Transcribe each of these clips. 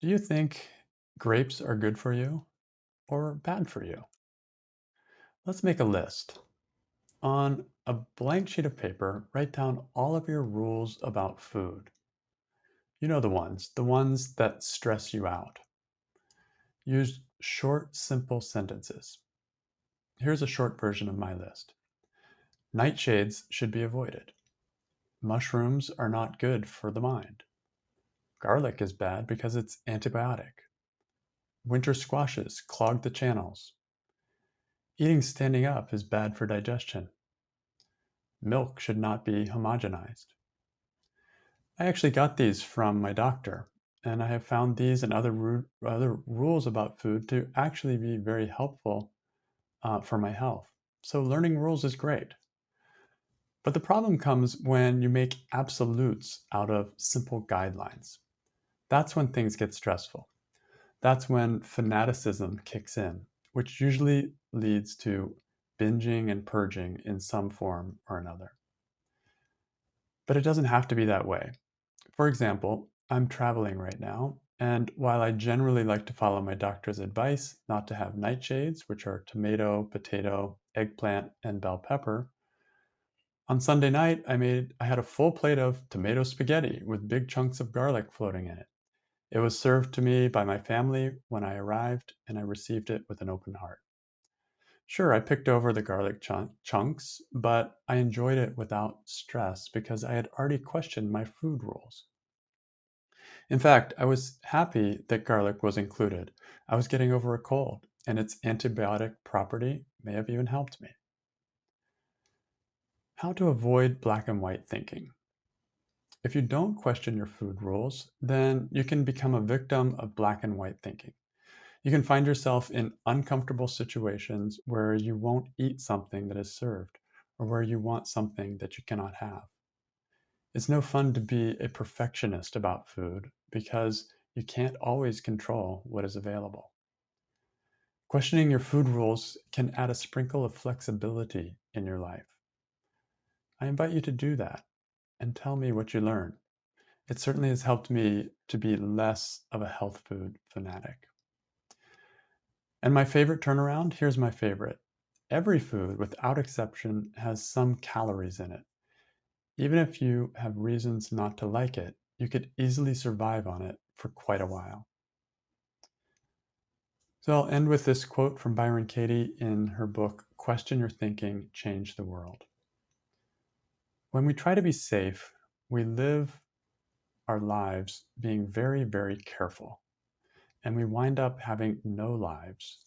Do you think grapes are good for you or bad for you? Let's make a list. On a blank sheet of paper, write down all of your rules about food. You know the ones that stress you out. Use short, simple sentences. Here's a short version of my list. Nightshades should be avoided. Mushrooms are not good for the mind. Garlic is bad because it's antibiotic. Winter squashes clog the channels. Eating standing up is bad for digestion. Milk should not be homogenized. I actually got these from my doctor, and I have found these and other rules about food to actually be very helpful for my health. So learning rules is great. But the problem comes when you make absolutes out of simple guidelines. That's when things get stressful. That's when fanaticism kicks in, which usually leads to binging and purging in some form or another. But it doesn't have to be that way. For example, I'm traveling right now, and while I generally like to follow my doctor's advice not to have nightshades, which are tomato, potato, eggplant, and bell pepper, on Sunday night I had a full plate of tomato spaghetti with big chunks of garlic floating in it. It was served to me by my family when I arrived, and I received it with an open heart. Sure, I picked over the garlic chunks, but I enjoyed it without stress because I had already questioned my food rules. In fact, I was happy that garlic was included. I was getting over a cold, and its antibiotic property may have even helped me. How to avoid black and white thinking. If you don't question your food rules, then you can become a victim of black and white thinking. You can find yourself in uncomfortable situations where you won't eat something that is served or where you want something that you cannot have. It's no fun to be a perfectionist about food because you can't always control what is available. Questioning your food rules can add a sprinkle of flexibility in your life. I invite you to do that and tell me what you learn. It certainly has helped me to be less of a health food fanatic. And my favorite turnaround, here's my favorite. Every food, without exception, has some calories in it. Even if you have reasons not to like it, you could easily survive on it for quite a while. So I'll end with this quote from Byron Katie in her book, Question Your Thinking, Change the World. When we try to be safe, we live our lives being very, very careful, and we wind up having no lives.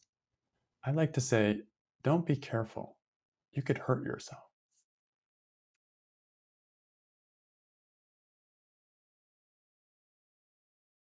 I like to say, don't be careful. You could hurt yourself.